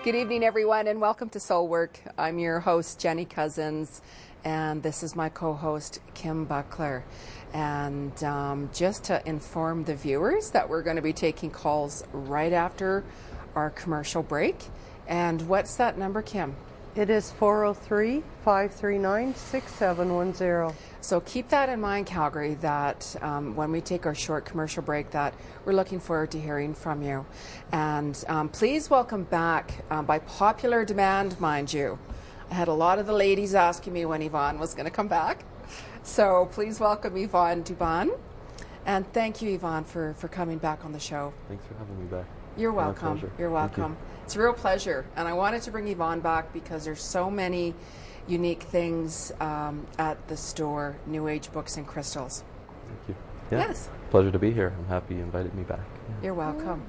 Good evening, everyone, and welcome to Soul Work. I'm your host, Jenny Cousins, and this is my co-host, Kim Buckler. And just to inform the viewers that we're going to be taking calls right after our commercial break. And what's that number, Kim? It is 403-539-6710. So keep that in mind, Calgary, that when we take our short commercial break, that we're looking forward to hearing from you. And please welcome back, by popular demand, mind you. I had a lot of the ladies asking me when Yvan was going to come back. So please welcome Yvan Duban. And thank you, Yvan, for coming back on the show. Thanks for having me back. You're welcome. You're welcome. It's a real pleasure. And I wanted to bring Yvan back because there's so many unique things at the store, New Age Books and Crystals. Thank you. Yeah. Yes. Pleasure to be here. I'm happy you invited me back. Yeah. You're welcome.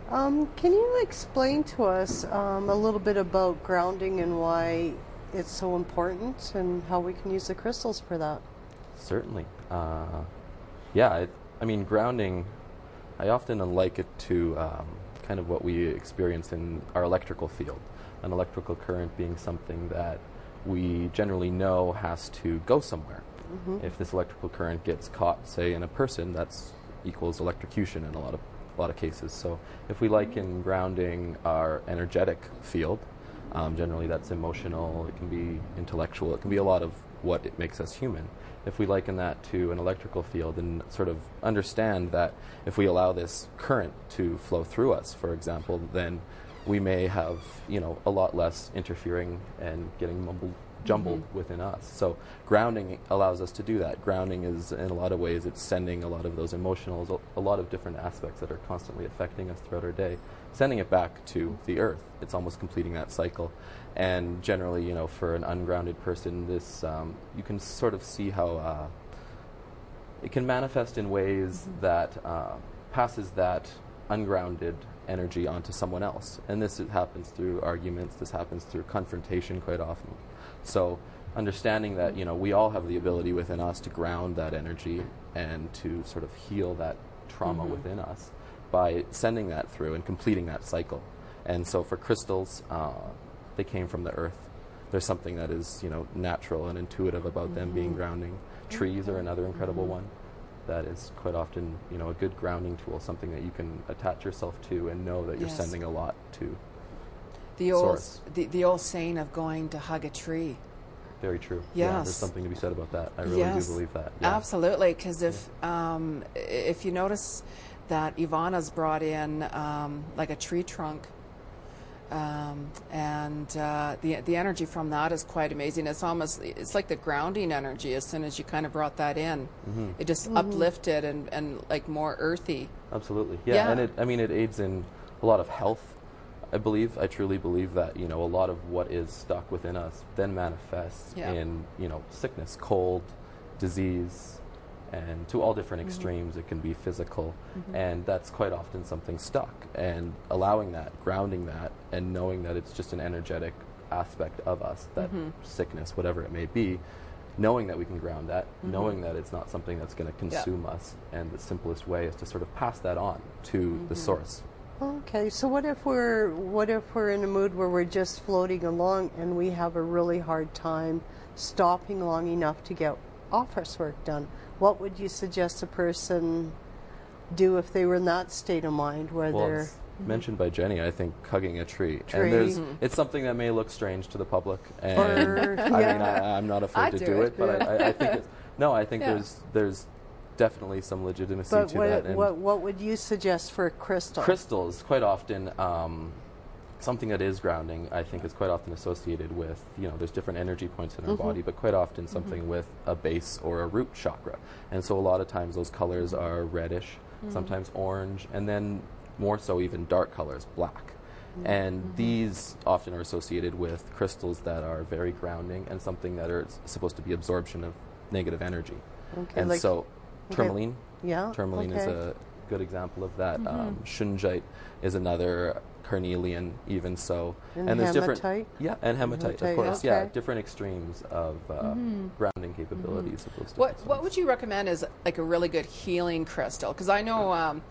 Can you explain to us a little bit about grounding and why it's so important and how we can use the crystals for that? Certainly. I mean, grounding, I often like it to kind of what we experience in our electrical field. An electrical current being something that we generally know has to go somewhere. Mm-hmm. If this electrical current gets caught, say, in a person, that's equals electrocution in a lot of cases. So if we liken grounding our energetic field, generally that's emotional, it can be intellectual, it can be a lot of what it makes us human. If we liken that to an electrical field and sort of understand that if we allow this current to flow through us, for example, then we may have, a lot less interfering and getting jumbled within us. So grounding allows us to do that. Grounding is, in a lot of ways, it's sending a lot of those emotionals, a lot of different aspects that are constantly affecting us throughout our day, sending it back to the earth. It's almost completing that cycle. And generally, for an ungrounded person, this you can sort of see how it can manifest in ways that passes that ungrounded energy onto someone else. And this happens through arguments, this happens through confrontation quite often. So understanding that, we all have the ability within us to ground that energy and to sort of heal that trauma within us by sending that through and completing that cycle. And so for crystals, they came from the earth. There's something that is, natural and intuitive about them being grounding. Trees are another incredible one. That is quite often, a good grounding tool, something that you can attach yourself to and know that you're sending a lot to the source. The old saying of going to hug a tree. Very true. Yes. Yeah, there's something to be said about that. I really do believe that. Yeah. Absolutely, because if you notice that Ivana's brought in like a tree trunk, and the energy from that is quite amazing. It's like the grounding energy. As soon as you kind of brought that in, it just uplifted and like more earthy. Absolutely, yeah. And it aids in a lot of health. I truly believe that a lot of what is stuck within us then manifests in sickness, cold, disease, and to all different extremes. It can be physical, and that's quite often something stuck. And allowing that, grounding that, and knowing that it's just an energetic aspect of us, that sickness, whatever it may be, knowing that we can ground that, knowing that it's not something that's going to consume us, and the simplest way is to sort of pass that on to the source. Okay, so what if we're in a mood where we're just floating along and we have a really hard time stopping long enough to get office work done? What would you suggest a person do if they were in that state of mind where they're... It's mentioned by Jeni, I think, hugging a tree. And it's something that may look strange to the public. And I'm not afraid to do it, but I think it's... No, I think there's definitely some legitimacy to that. And what would you suggest for a crystal? Crystals, quite often... something that is grounding, I think, is quite often associated with, there's different energy points in our body, but quite often something with a base or a root chakra. And so a lot of times those colors are reddish, sometimes orange, and then more so even dark colors, black. And these often are associated with crystals that are very grounding and something that are supposed to be absorption of negative energy. Okay, and so tourmaline, tourmaline is a good example of that. Shungite is another, carnelian, even so. And there's hematite? And hematite, of course. Okay. Different extremes of grounding capabilities. What would you recommend as like a really good healing crystal? Because I know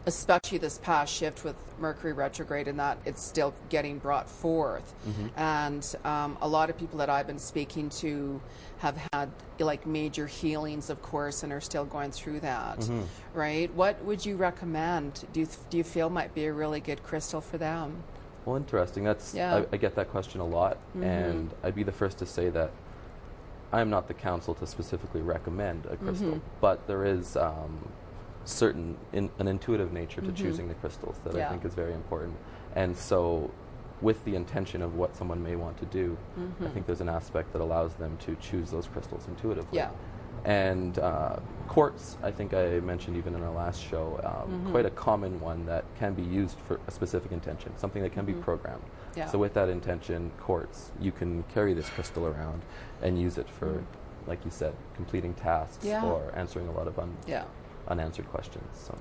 especially this past shift with Mercury retrograde, and that it's still getting brought forth. And a lot of people that I've been speaking to have had like major healings, of course, and are still going through that. Right? What would you recommend? Do you feel might be a really good crystal for them? Well, interesting. That's I get that question a lot, and I'd be the first to say that I'm not the counsel to specifically recommend a crystal, but there is an intuitive nature to choosing the crystals that I think is very important. And so with the intention of what someone may want to do, I think there's an aspect that allows them to choose those crystals intuitively. And quartz, I think I mentioned even in our last show, quite a common one that can be used for a specific intention, something that can be programmed. So with that intention, quartz, you can carry this crystal around and use it for, like you said, completing tasks or answering a lot of unanswered questions. So.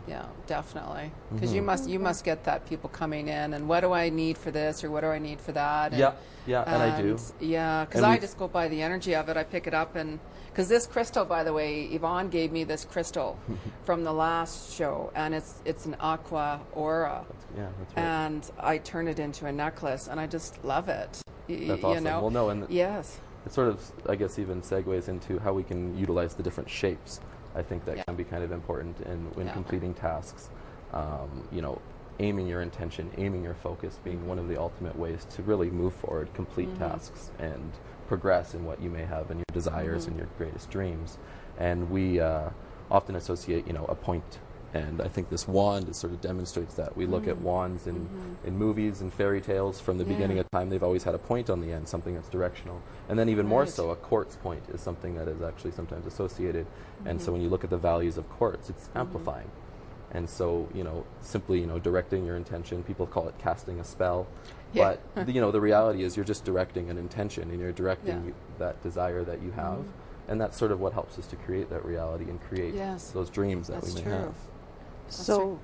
Yeah, definitely. Because you must get that people coming in and what do I need for this or what do I need for that? And, and I do. Yeah, because I just go by the energy of it. I pick it up and because this crystal, by the way, Yvonne gave me this crystal from the last show, and it's an aqua aura. That's right. And I turn it into a necklace, and I just love it. That's awesome. You know? Well, no, and yes. It sort of, I guess, even segues into how we can utilize the different shapes. I think that can be kind of important in completing tasks. You know, aiming your intention, aiming your focus being one of the ultimate ways to really move forward, complete tasks, and progress in what you may have in your desires and your greatest dreams. And we often associate, you know, a point. And I think this wand sort of demonstrates that. We look at wands in movies and fairy tales from the beginning of time. They've always had a point on the end, something that's directional. And then even more so, a quartz point is something that is actually sometimes associated. And so when you look at the values of quartz, it's amplifying. And so, you know, simply, you know, directing your intention, people call it casting a spell. But, you know, the reality is you're just directing an intention and you're directing that desire that you have. And that's sort of what helps us to create that reality and create those dreams that we may have. So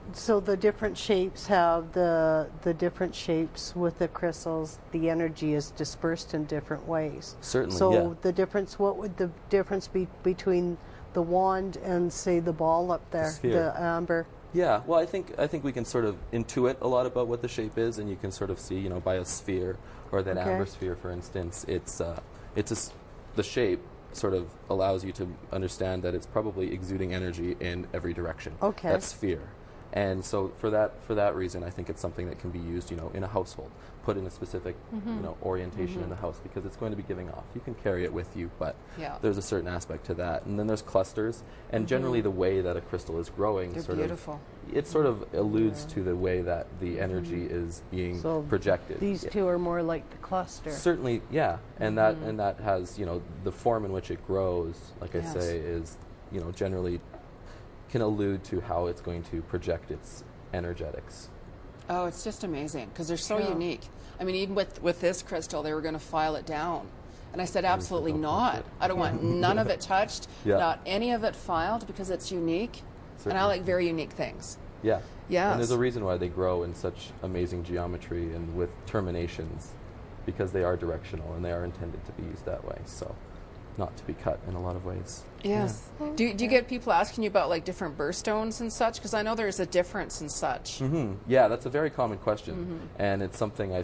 the different shapes have the different shapes with the crystals. The energy is dispersed in different ways. Certainly, So the difference, what would the difference be between the wand and say the ball up there, the amber? Yeah, well, I think we can sort of intuit a lot about what the shape is, and you can sort of see, you know, by a sphere or that amber sphere, for instance, the shape sort of allows you to understand that it's probably exuding energy in every direction. That sphere. And so for that reason, I think it's something that can be used, you know, in a household, put in a specific, you know, orientation in the house, because it's going to be giving off. You can carry it with you, but there's a certain aspect to that. And then there's clusters, and generally the way that a crystal is growing, it sort of alludes to the way that the energy is being projected. These two are more like the cluster. Certainly, and that has, you know, the form in which it grows, like I say, is, you know, generally can allude to how it's going to project its energetics. Oh, it's just amazing because they're so unique. I mean, even with this crystal, they were going to file it down. And I said, absolutely not. I don't want none of it touched, not any of it filed, because it's unique. And I like very unique things. And there's a reason why they grow in such amazing geometry and with terminations, because they are directional and they are intended to be used that way. So not to be cut in a lot of ways. Yes. Do you get people asking you about like different birthstones and such? Because I know there's a difference and such. Yeah, that's a very common question. And it's something I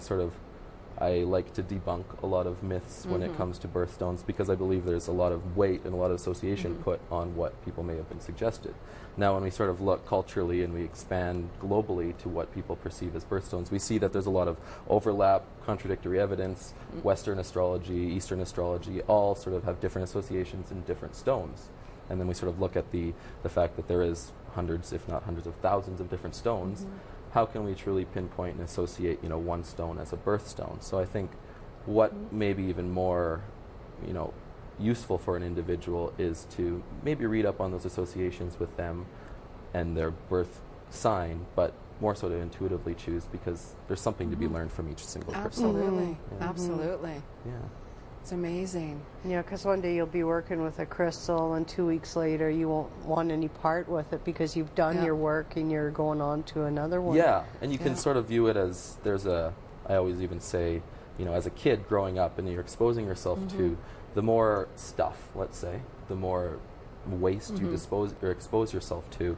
like to debunk a lot of myths when it comes to birthstones, because I believe there's a lot of weight and a lot of association put on what people may have been suggested. Now, when we sort of look culturally and we expand globally to what people perceive as birthstones, we see that there's a lot of overlap, contradictory evidence. Western astrology, Eastern astrology, all sort of have different associations in different stones. And then we sort of look at the fact that there is hundreds, if not hundreds of thousands of different stones. How can we truly pinpoint and associate, you know, one stone as a birthstone? So I think what may be even more, you know, useful for an individual is to maybe read up on those associations with them and their birth sign, but more so to intuitively choose, because there's something to be learned from each single crystal. Absolutely. Yeah. It's amazing. Yeah, because one day you'll be working with a crystal and 2 weeks later you won't want any part with it because you've done your work and you're going on to another one. Yeah, and you can sort of view it as I always even say, you know, as a kid growing up and you're exposing yourself to the more stuff, let's say, the more waste you expose yourself to,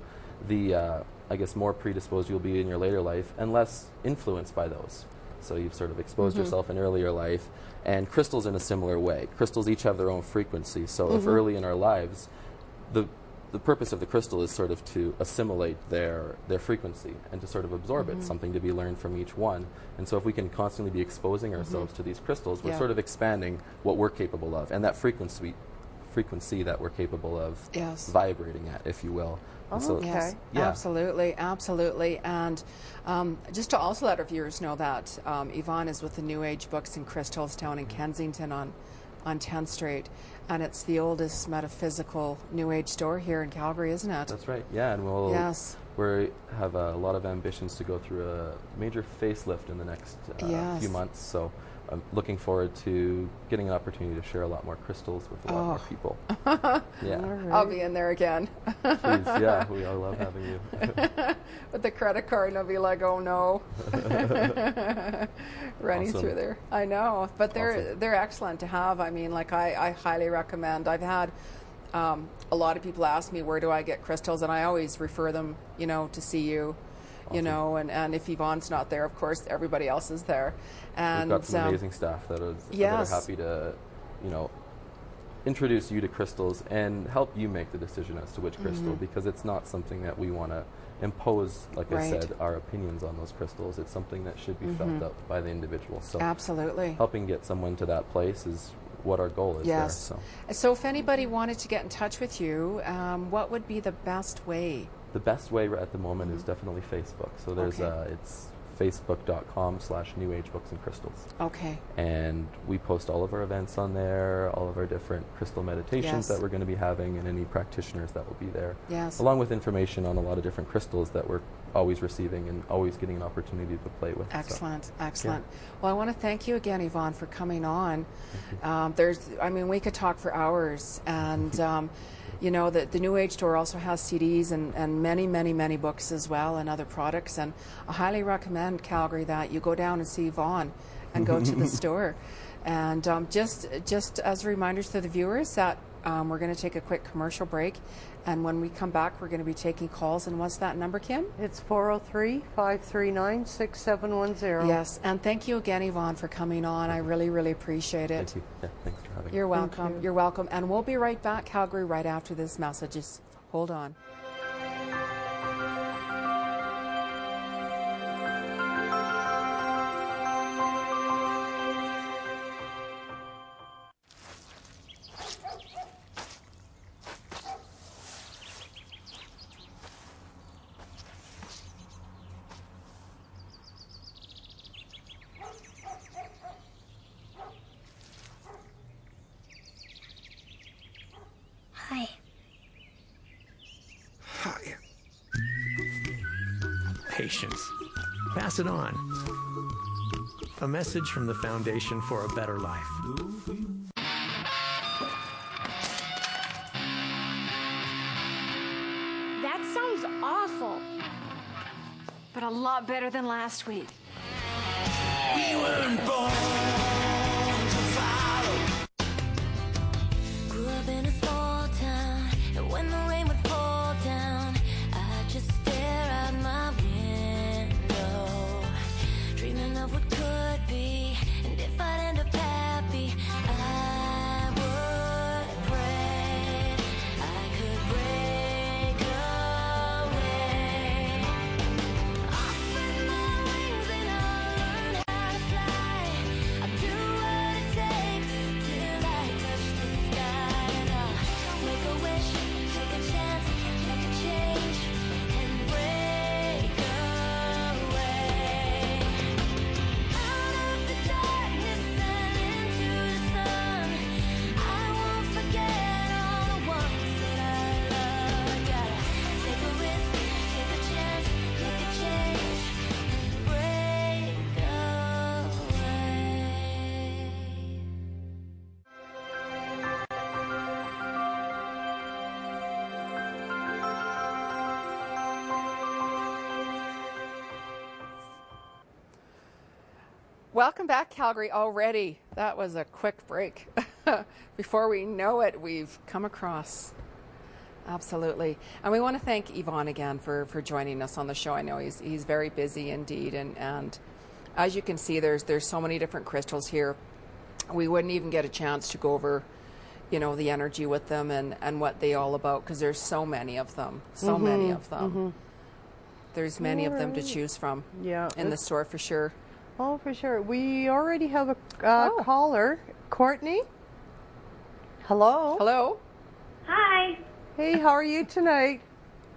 the I guess more predisposed you'll be in your later life and less influenced by those. So you've sort of exposed yourself in earlier life, and crystals in a similar way. Crystals each have their own frequency, so if early in our lives, the purpose of the crystal is sort of to assimilate their frequency and to sort of absorb it, something to be learned from each one. And so if we can constantly be exposing ourselves to these crystals, we're sort of expanding what we're capable of, and that frequency that we're capable of vibrating at, if you will. Oh, so, okay. Absolutely, absolutely. And just to also let our viewers know that Yvan is with the New Age Books and Crystals down in Kensington on 10th Street. And it's the oldest metaphysical New Age store here in Calgary, isn't it? That's right, yeah. And we have a lot of ambitions to go through a major facelift in the next few months. So I'm looking forward to getting an opportunity to share a lot more crystals with a lot more people. Yeah. Right. I'll be in there again. Please, yeah, we all love having you. With the credit card, and I'll be like, oh no. Running through there. I know, but they're excellent to have. I mean, like I highly recommend. I've had a lot of people ask me, where do I get crystals? And I always refer them, to see you. And if Yvonne's not there, of course, everybody else is there. And we've got some amazing staff that are happy to, introduce you to crystals and help you make the decision as to which crystal, because it's not something that we want to impose, like I said, our opinions on those crystals. It's something that should be felt out by the individual. So absolutely, helping get someone to that place is what our goal is there. So if anybody wanted to get in touch with you, what would be the best way? The best way at the moment is definitely Facebook. So there's it's facebook.com/New Age Books and Crystals. Okay. And we post all of our events on there, all of our different crystal meditations that we're going to be having, and any practitioners that will be there. Yes. Along with information on a lot of different crystals that we're always receiving and always getting an opportunity to play with. Excellent, excellent. Yeah. Well, I want to thank you again, Yvan, for coming on. We could talk for hours, and the New Age store also has CDs and many, many, many books as well, and other products. And I highly recommend, Calgary, that you go down and see Yvan and go to the store. And just as a reminder to the viewers that we're going to take a quick commercial break. And when we come back, we're going to be taking calls. And what's that number, Kim? It's 403-539-6710. Yes. And thank you again, Yvan, for coming on. I really, really appreciate it. Thank you. Yeah, thanks for having me. You're welcome. You're welcome. And we'll be right back, Calgary, right after this message. Just hold on. Hi. Patience. Pass it on. A message from the Foundation for a Better Life. That sounds awful, but a lot better than last week. We weren't born to follow. Grew up in a small town, and when the rain would fall down, I'd just stare out my window, dreaming of what could be, and if I'd end up happy, I would pray I could break away. I'll spread my wings and I'll learn how to fly. I'll do what it takes till I touch the sky, and I'll make a wish, take a chance, make a change, and break away. Out of the darkness and into the sun, I won't forget all the ones that I love. I gotta take a risk, take a chance, make a change, and break Welcome back, Calgary, already. That was a quick break. Before we know it, we've come across absolutely. And we want to thank Yvan again for joining us on the show. I know he's very busy indeed, and as you can see, there's so many different crystals here. We wouldn't even get a chance to go over, you know, the energy with them and what they all about, because there's so many of them, many of them. There's many of them to choose from. Yeah, in the store for sure. Oh, for sure. We already have a caller, Courtney. Hello. Hello. Hi. Hey, how are you tonight?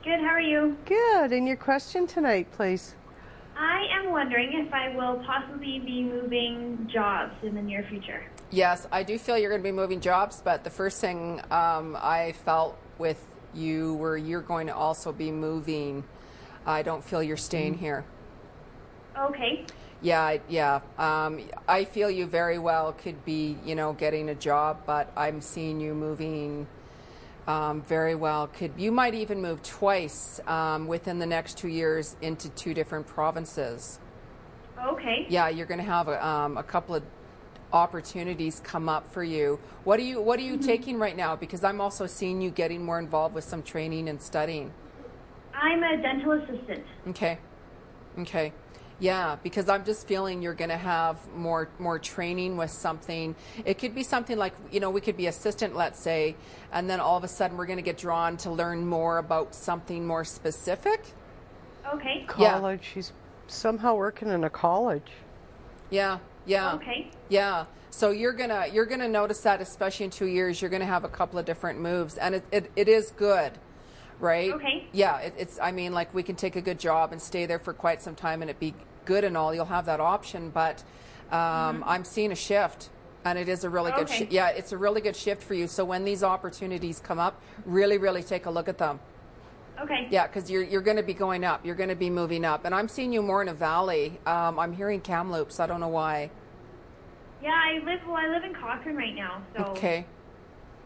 Good, how are you? Good. And your question tonight, please. I am wondering if I will possibly be moving jobs in the near future. Yes, I do feel you're going to be moving jobs, but the first thing I felt with you were you're going to also be moving. I don't feel you're staying here. Okay. Yeah. I feel you very well could be, you know, getting a job, but I'm seeing you moving very well. You might even move twice within the next 2 years into 2 different provinces. Okay. Yeah, you're going to have a couple of opportunities come up for you. What are you taking right now? Because I'm also seeing you getting more involved with some training and studying. I'm a dental assistant. Okay. Yeah, because I'm just feeling you're going to have more training with something. It could be something like, you know, we could be assistant, let's say, and then all of a sudden we're going to get drawn to learn more about something more specific. Okay. College. Yeah. She's somehow working in a college. Yeah. Okay. Yeah. So you're gonna notice that, especially in 2 years, you're gonna have a couple of different moves, and it is good. Right? Okay. Yeah, it's. I mean, like, we can take a good job and stay there for quite some time and it be good and all. You'll have that option, but I'm seeing a shift, and it is a really good shift. Yeah, it's a really good shift for you. So when these opportunities come up, really, really take a look at them. Okay. Yeah, because you're going to be going up. You're going to be moving up, and I'm seeing you more in a valley. I'm hearing Kamloops. I don't know why. Yeah, I live in Cochrane right now. So. Okay.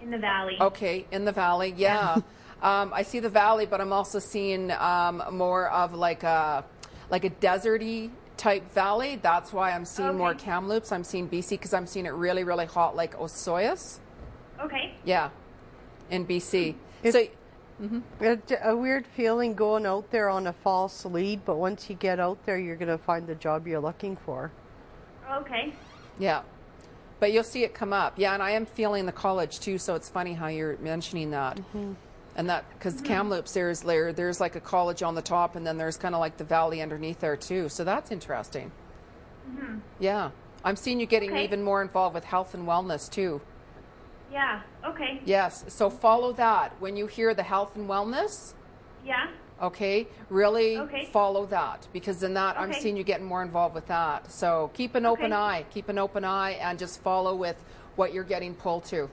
In the valley. Okay, in the valley. Yeah. I see the valley, but I'm also seeing more of like a deserty type valley. That's why I'm seeing more Kamloops. I'm seeing BC because I'm seeing it really, really hot, like Osoyoos. Okay. Yeah, in BC. A weird feeling going out there on a false lead, but once you get out there, you're going to find the job you're looking for. Okay. Yeah. But you'll see it come up. Yeah, and I am feeling the college too, so it's funny how you're mentioning that. And that, because Kamloops, there's like a college on the top, and then there's kind of like the valley underneath there too. So that's interesting. Yeah. I'm seeing you getting even more involved with health and wellness too. Yeah. Okay. Yes. So follow that. When you hear the health and wellness. Yeah. Okay. Really follow that, because in that I'm seeing you getting more involved with that. So keep an open eye. Keep an open eye and just follow with what you're getting pulled to.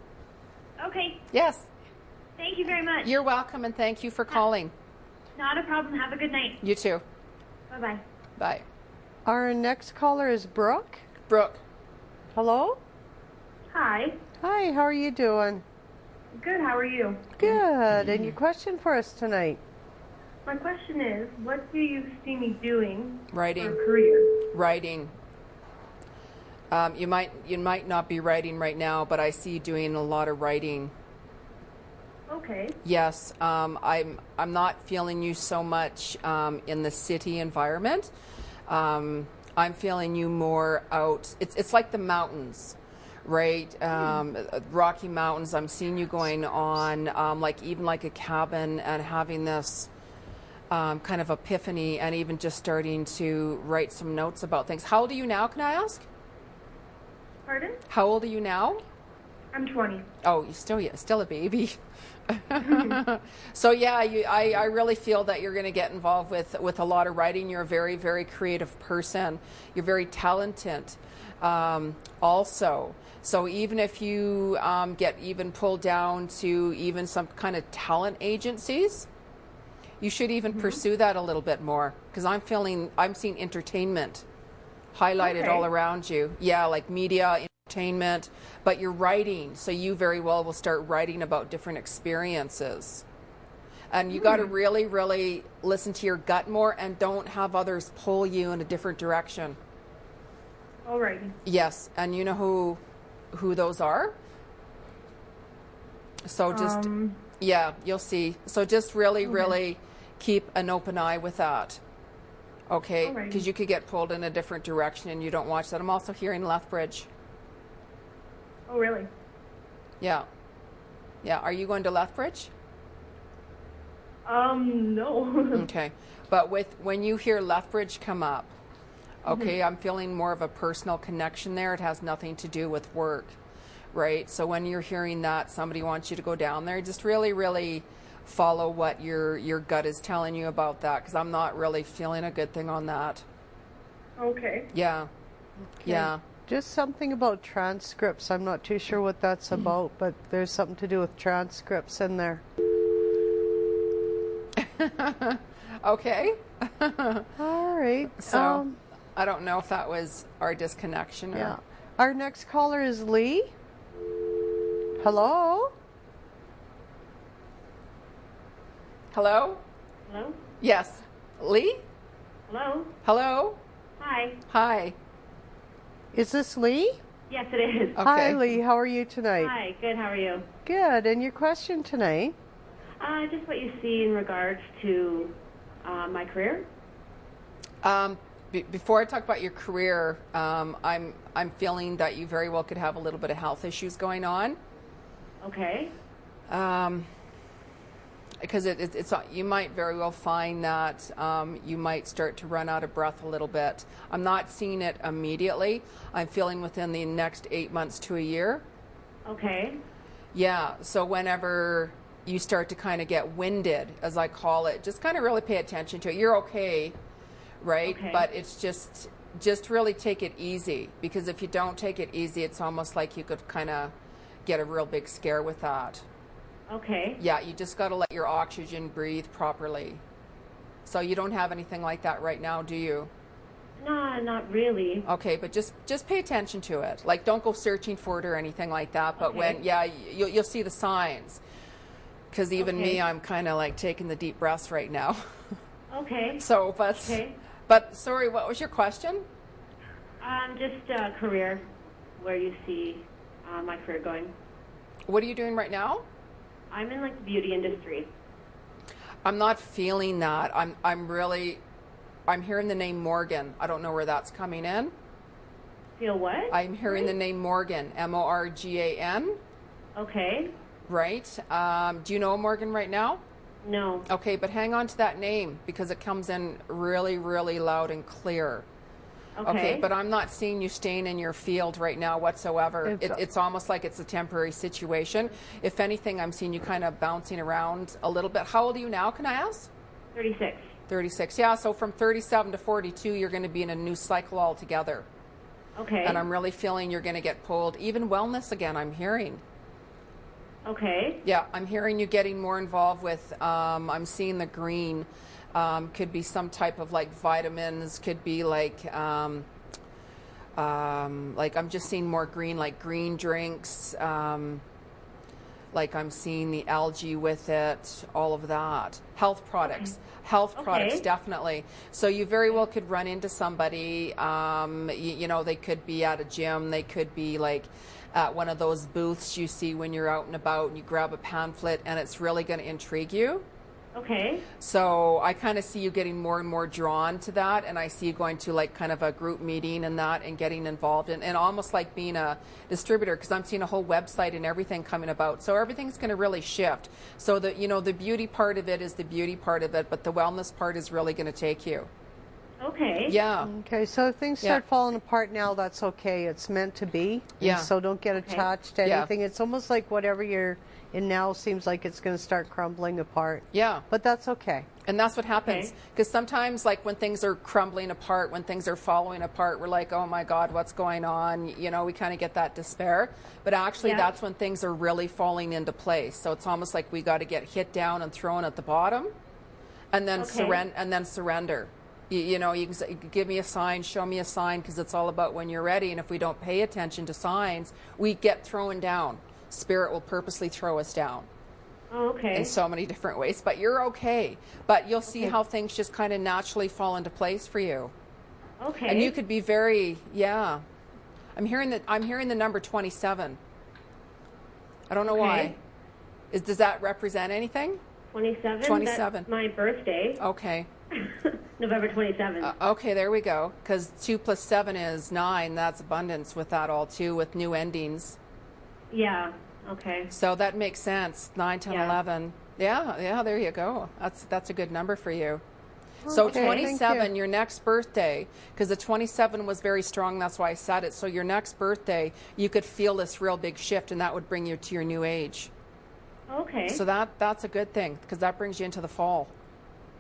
Okay. Yes. Thank you very much. You're welcome, and thank you for calling. Not a problem. Have a good night. You too. Bye-bye. Bye. Our next caller is Brooke. Brooke. Hello? Hi. Hi, how are you doing? Good. How are you? Good. And your question for us tonight? My question is, what do you see me doing Writing. for a career? Writing. You might not be writing right now, but I see you doing a lot of writing. Okay. Yes, I'm not feeling you so much in the city environment. I'm feeling you more out. It's like the mountains, right? Rocky Mountains. I'm seeing you going on like a cabin and having this kind of epiphany, and even just starting to write some notes about things. How old are you now, can I ask? Pardon? How old are you now? I'm 20. Oh, you're still a baby. So yeah, I really feel that you're going to get involved with a lot of writing. You're a very, very creative person. You're very talented also. So even if you get even pulled down to even some kind of talent agencies, you should even pursue that a little bit more, because I'm seeing entertainment highlighted all around you. Yeah, like media, entertainment, but you're writing, so you very well will start writing about different experiences. And you got to really, really listen to your gut more, and don't have others pull you in a different direction. All right. Yes, and you know who those are? So just Yeah, you'll see. So just really keep an open eye with that. Okay, because you could get pulled in a different direction and you don't watch that. I'm also hearing Lethbridge. Oh, really? Yeah. Yeah, are you going to Lethbridge? No. Okay. But when you hear Lethbridge come up, okay, I'm feeling more of a personal connection there. It has nothing to do with work, right? So when you're hearing that somebody wants you to go down there, just really follow what your gut is telling you about that, because I'm not really feeling a good thing on that. Okay. Yeah. Okay. Yeah. Just something about transcripts. I'm not too sure what that's about, but there's something to do with transcripts in there. Okay. All right. So I don't know if that was our disconnection or... Yeah. Our next caller is Lee. Hello? Hello? Hello? Yes. Lee? Hello? Hello? Hi. Hi. Is this Lee? Yes, it is. Okay. Hi, Lee. How are you tonight? Hi, good. How are you? Good. And your question tonight? Just what you see in regards to my career. Before I talk about your career, I'm feeling that you very well could have a little bit of health issues going on. Okay. Because it's you might very well find that you might start to run out of breath a little bit. I'm not seeing it immediately. I'm feeling within the next 8 months to a year. Okay. Yeah, so whenever you start to kind of get winded, as I call it, just kind of really pay attention to it. You're okay, right? Okay. But it's just really take it easy, because if you don't take it easy, it's almost like you could kind of get a real big scare with that. Okay. Yeah, you just got to let your oxygen breathe properly. So you don't have anything like that right now, do you? No, not really. Okay, but just pay attention to it. Like, don't go searching for it or anything like that. But Okay. you'll see the signs. Because even Okay. me, I'm kind of like taking the deep breaths right now. Okay. So, Okay. but sorry, what was your question? Just career, where you see my career going. What are you doing right now? I'm in like the beauty industry. I'm not feeling that. I'm hearing the name Morgan. I don't know where that's coming in. Feel what? I'm hearing the name Morgan, Morgan. Okay. Right. Do you know Morgan right now? No. Okay, but hang on to that name, because it comes in really loud and clear. Okay. But I'm not seeing you staying in your field right now whatsoever. It's almost like it's a temporary situation. If anything, I'm seeing you kind of bouncing around a little bit. How old are you now, can I ask? 36. 36. Yeah, so from 37 to 42, you're going to be in a new cycle altogether. Okay. And I'm really feeling you're going to get pulled. Even wellness again, I'm hearing. Okay. Yeah, I'm hearing you getting more involved with, I'm seeing the green. Could be some type of like vitamins, could be like I'm just seeing more green, like green drinks, like I'm seeing the algae with it, all of that. Health products. Okay. Health products, Okay. definitely. So you very well could run into somebody, you know, they could be at a gym, they could be like at one of those booths you see when you're out and about and you grab a pamphlet and it's really going to intrigue you. Okay. So I kind of see you getting more and more drawn to that, and I see you going to like kind of a group meeting and that and getting involved and almost like being a distributor, because I'm seeing a whole website and everything coming about. So everything's going to really shift. So the, you know, the beauty part of it is the beauty part of it, but the wellness part is really going to take you. Okay. Yeah. Okay, so if things start falling apart now, that's okay. It's meant to be. Yeah. And so don't get attached to Yeah. anything. It's almost like whatever you're in now seems like it's going to start crumbling apart. Yeah. But that's okay. And that's what happens. Okay. Because sometimes, like, when things are crumbling apart, when things are falling apart, we're like, oh my God, what's going on? You know, we kind of get that despair. But actually, Yeah. that's when things are really falling into place. So it's almost like we got to get hit down and thrown at the bottom and then, Okay. surrender. You know, you can say, give me a sign, show me a sign, because it's all about when you're ready. And if we don't pay attention to signs, we get thrown down. Spirit will purposely throw us down. Oh, okay. In so many different ways, but you're okay. But you'll see Okay. how things just kind of naturally fall into place for you. Okay. And you could be very, yeah. I'm hearing the number 27. I don't know why. Does that represent anything? 27. 27. That's my birthday. Okay. November 27th. Okay, there we go. Because 2 plus 7 is 9. That's abundance with that all too, with new endings. Yeah. Okay. So that makes sense. 9, 10, Yeah. 11. Yeah, there you go. That's a good number for you. So Okay, 27, your next birthday, because the 27 was very strong, that's why I said it. So your next birthday, you could feel this real big shift, and that would bring you to your new age. Okay. So that's a good thing, because that brings you into the fall.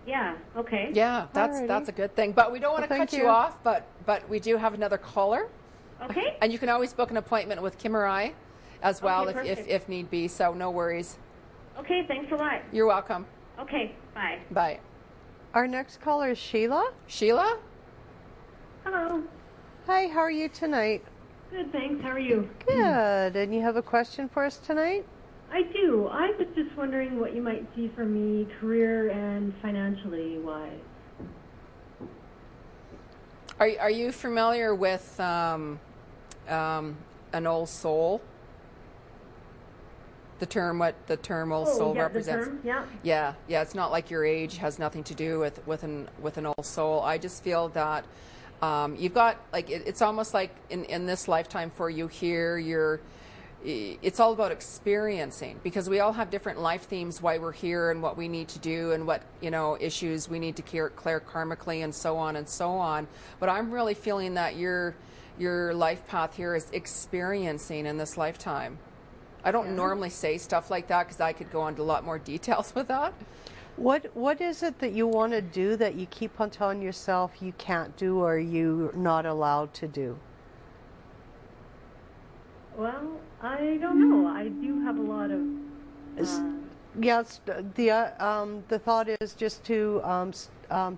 Yeah. Okay. Yeah, Alrighty. that's a good thing. But we don't want to Well, cut thank you you. off, but we do have another caller. Okay. And you can always book an appointment with Kim or I as well Okay, if need be, so no worries. Okay. Thanks a lot. You're welcome. Okay. Bye. Bye. Our next caller is Sheila. Sheila? Hello. Hi, how are you tonight? Good, thanks. How are you? Good. And you have a question for us tonight? I do. I was just wondering what you might see for me career and financially wise. Are you familiar with an old soul? The term old soul yeah, represents. The term, Yeah. It's not like your age has nothing to do with an old soul. I just feel that you've got it's almost like in this lifetime for you here, it's all about experiencing, because we all have different life themes why we're here and what we need to do and what issues we need to clear karmically and so on and so on. But I'm really feeling that your life path here is experiencing in this lifetime. I don't normally say stuff like that because I could go into a lot more details with that. What is it that you want to do that you keep on telling yourself you can't do or you're not allowed to do? Well, I don't know. I do have a lot of. Yes, the thought is just to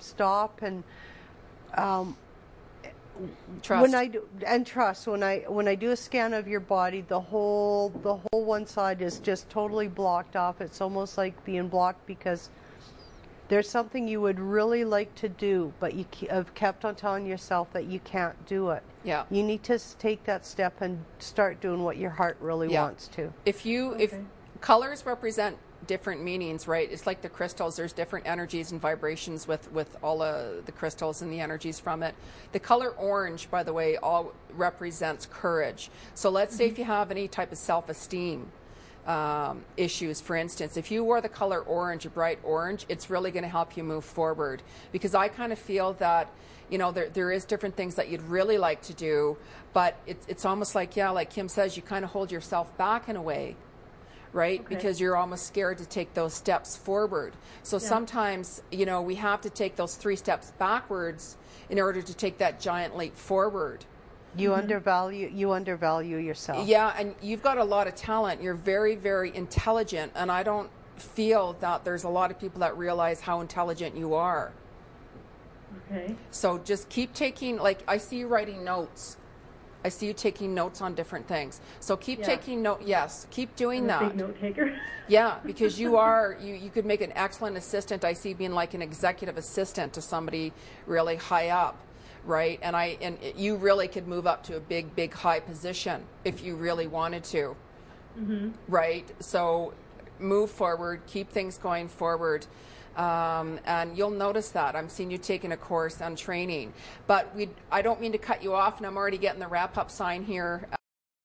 stop and Trust. When I do a scan of your body, the whole one side is just totally blocked off. It's almost like being blocked because there's something you would really like to do, but you have kept on telling yourself that you can't do it. Yeah. You need to take that step and start doing what your heart really wants to. If colors represent different meanings, right? It's like the crystals. There's different energies and vibrations with all the crystals and the energies from it. The color orange, by the way, all represents courage. So let's say if you have any type of self-esteem issues, for instance, if you wore the color orange, a bright orange, it's really going to help you move forward, because I kind of feel that there is different things that you'd really like to do, but it's almost like Kim says, you kind of hold yourself back in a way, right? Okay. Because you're almost scared to take those steps forward. So sometimes we have to take those 3 steps backwards in order to take that giant leap forward. You undervalue yourself. Yeah, and you've got a lot of talent. You're very, very intelligent, and I don't feel that there's a lot of people that realize how intelligent you are. Okay. So just keep taking, I see you writing notes. I see you taking notes on different things. So keep taking note. Yes, keep doing that. I'm a big note taker. Yeah, because you could make an excellent assistant. I see being like an executive assistant to somebody really high up. Right, and you really could move up to a big high position if you really wanted to. Right, so move forward, keep things going forward, and you'll notice that I'm seeing you taking a course on training. But I don't mean to cut you off, and I'm already getting the wrap up sign here.